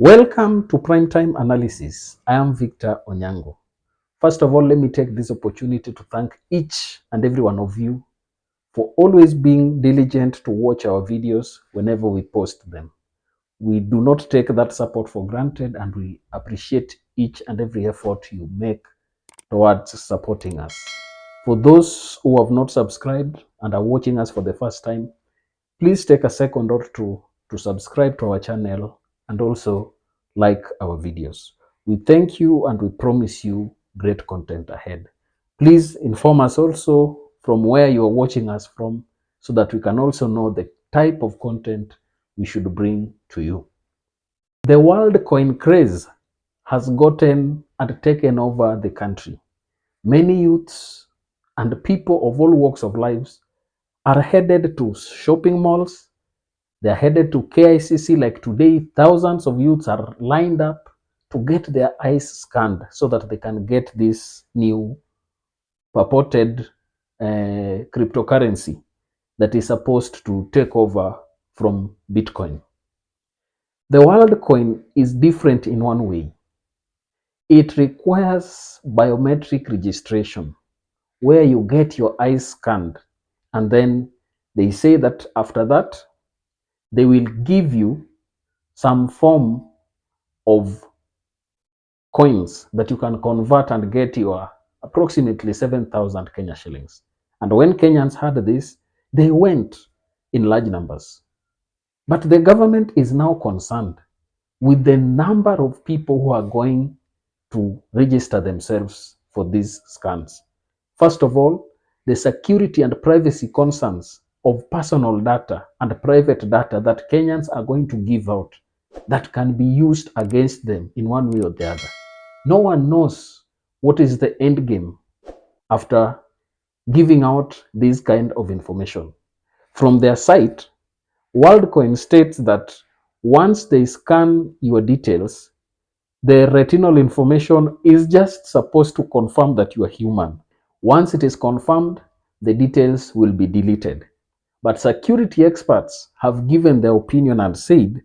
Welcome to Primetime Analysis. I am Victor Onyango. First of all, let me take this opportunity to thank each and every one of you for always being diligent to watch our videos whenever we post them. We do not take that support for granted, and we appreciate each and every effort you make towards supporting us. For those who have not subscribed and are watching us for the first time, please take a second or two to subscribe to our channel and also like our videos. We thank you and we promise you great content ahead. Please inform us also from where you are watching us from so that we can also know the type of content we should bring to you. The world coin craze has gotten and taken over the country. Many youths and people of all walks of lives are headed to shopping malls. They're headed to KICC. Like today, thousands of youths are lined up to get their eyes scanned so that they can get this new purported cryptocurrency that is supposed to take over from Bitcoin. The world coin is different in one way. It requires biometric registration where you get your eyes scanned, and then they say that after that they will give you some form of coins that you can convert and get your approximately 7,000 Kenya shillings. And when Kenyans heard this, they went in large numbers. But the government is now concerned with the number of people who are going to register themselves for these scans. First of all, the security and privacy concerns of personal data and private data that Kenyans are going to give out that can be used against them in one way or the other. No one knows what is the end game after giving out this kind of information. From their site, WorldCoin states that once they scan your details, the retinal information is just supposed to confirm that you are human. Once it is confirmed, the details will be deleted. But security experts have given their opinion and said,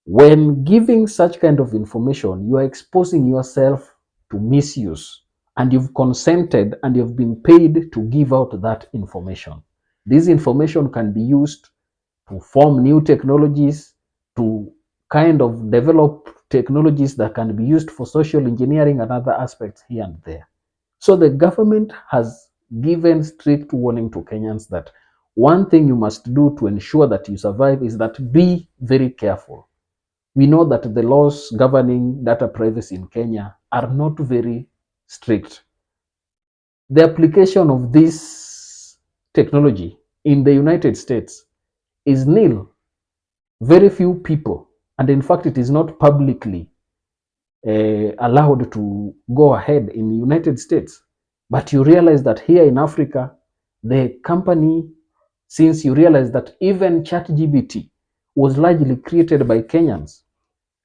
when giving such kind of information, you are exposing yourself to misuse, and you've consented and you've been paid to give out that information. This information can be used to form new technologies, to kind of develop technologies that can be used for social engineering and other aspects here and there. So the government has given strict warning to Kenyans that one thing you must do to ensure that you survive is that be very careful. We know that the laws governing data privacy in Kenya are not very strict. The application of this technology in the United States is nil. Very few people, and in fact it is not publicly allowed to go ahead in the United States. But you realize that here in Africa, the company, since you realize that even ChatGPT was largely created by Kenyans,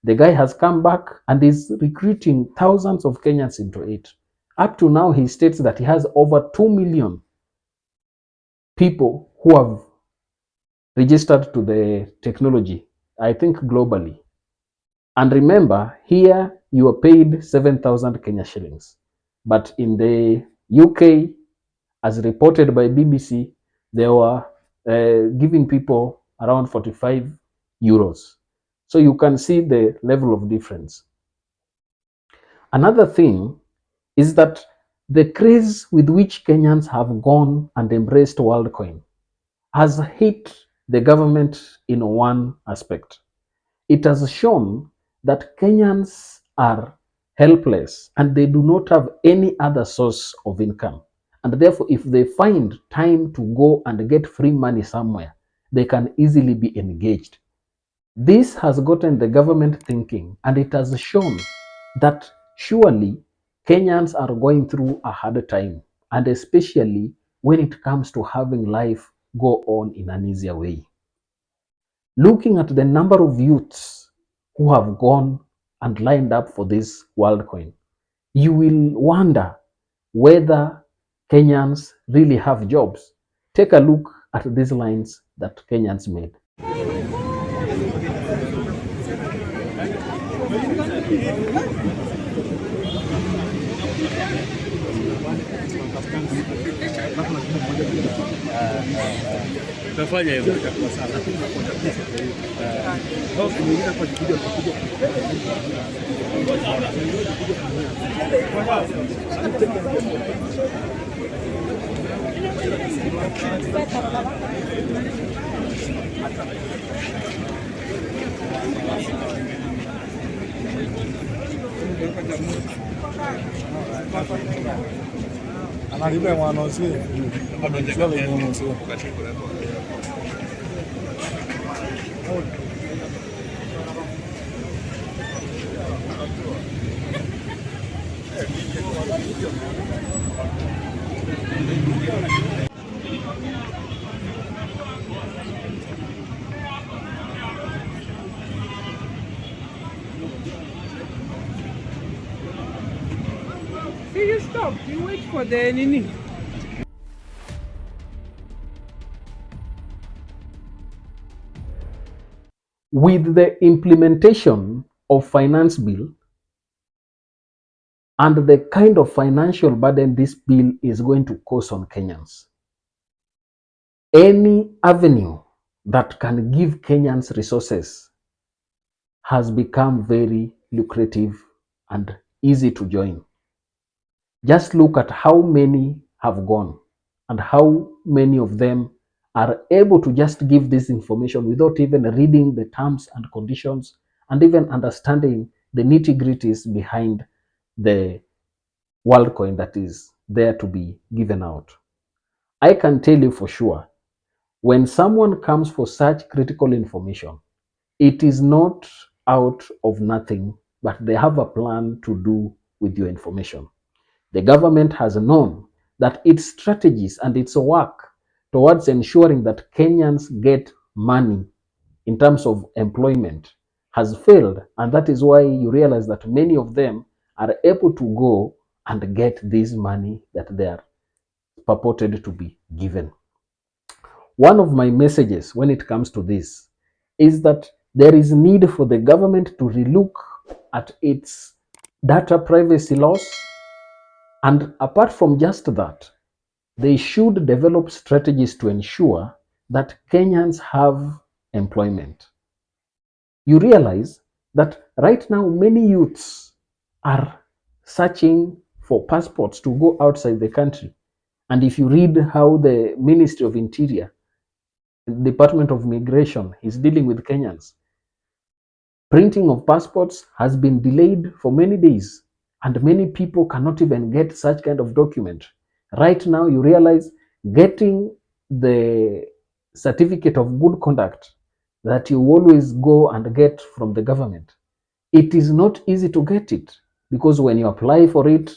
the guy has come back and is recruiting thousands of Kenyans into it. Up to now, he states that he has over 2 million people who have registered to the technology, I think globally. And remember, here you are paid 7,000 Kenya shillings. But in the UK, as reported by BBC, they were giving people around 45 euros. So you can see the level of difference. Another thing is that the craze with which Kenyans have gone and embraced WorldCoin has hit the government in one aspect. It has shown that Kenyans are helpless and they do not have any other source of income. And therefore, if they find time to go and get free money somewhere, they can easily be engaged. This has gotten the government thinking, and it has shown that surely Kenyans are going through a hard time, and especially when it comes to having life go on in an easier way. Looking at the number of youths who have gone and lined up for this WorldCoin, you will wonder whether Kenyans really have jobs. Take a look at these lines that Kenyans made. Utafanya hivyo itakuwa sawa, lakini unakwenda pesa kwa hiyo hofu nyingine kwa kuja analibe mwana si See, you stop. You wait for the nini. With the implementation of finance bill and the kind of financial burden this bill is going to cause on Kenyans, any avenue that can give Kenyans resources has become very lucrative and easy to join. Just look at how many have gone and how many of them are able to just give this information without even reading the terms and conditions and even understanding the nitty-gritties behind the world coin that is there to be given out. I can tell you for sure, when someone comes for such critical information, it is not out of nothing, but they have a plan to do with your information. The government has known that its strategies and its work towards ensuring that Kenyans get money in terms of employment has failed, and that is why you realize that many of them are able to go and get this money that they are purported to be given. One of my messages when it comes to this is that there is need for the government to relook at its data privacy laws, and apart from just that, they should develop strategies to ensure that Kenyans have employment. You realize that right now many youths are searching for passports to go outside the country. And if you read how the Ministry of Interior, Department of Migration is dealing with Kenyans, printing of passports has been delayed for many days, and many people cannot even get such kind of document. Right now, you realize getting the certificate of good conduct that you always go and get from the government, it is not easy to get it, because when you apply for it,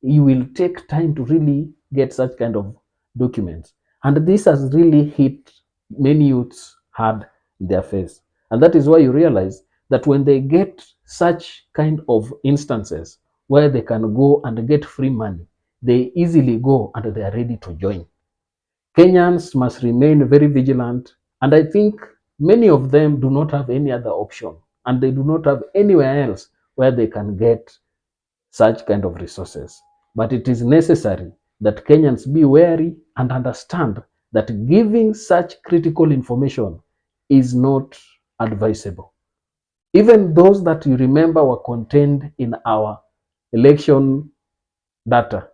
you will take time to really get such kind of documents. And this has really hit many youths hard in their face. And that is why you realize that when they get such kind of instances where they can go and get free money, they easily go and they are ready to join. Kenyans must remain very vigilant, and I think many of them do not have any other option, and they do not have anywhere else where they can get such kind of resources. But it is necessary that Kenyans be wary and understand that giving such critical information is not advisable. Even those that you remember were contained in our election data,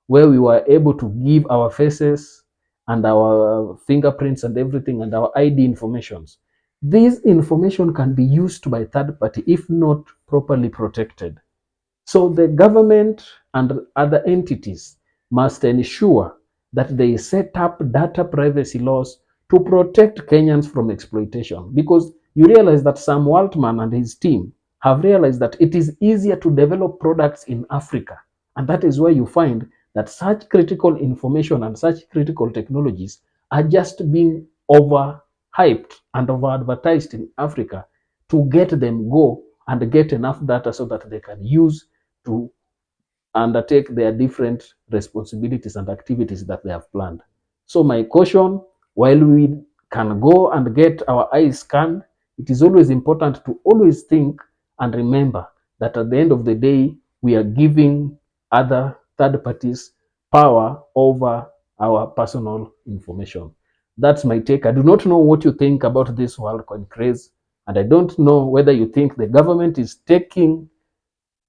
where we were able to give our faces and our fingerprints and everything and our ID informations. This information can be used by third party if not properly protected. So the government and other entities must ensure that they set up data privacy laws to protect Kenyans from exploitation, because you realize that Sam Waltman and his team have realized that it is easier to develop products in Africa, and that is why you find that such critical information and such critical technologies are just being overhyped and over advertised in Africa to get them go and get enough data so that they can use to undertake their different responsibilities and activities that they have planned. So my caution, while we can go and get our eyes scanned, it is always important to always think and remember that at the end of the day, we are giving other third parties power over our personal information. That's my take. I do not know what you think about this WorldCoin craze, and I don't know whether you think the government is taking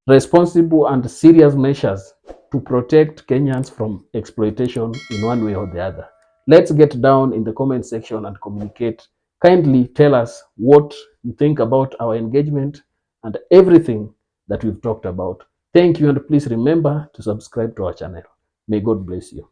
responsible and serious measures to protect Kenyans from exploitation in one way or the other. Let's get down in the comment section and communicate. Kindly tell us what you think about our engagement and everything that we've talked about. Thank you, and please remember to subscribe to our channel. May God bless you.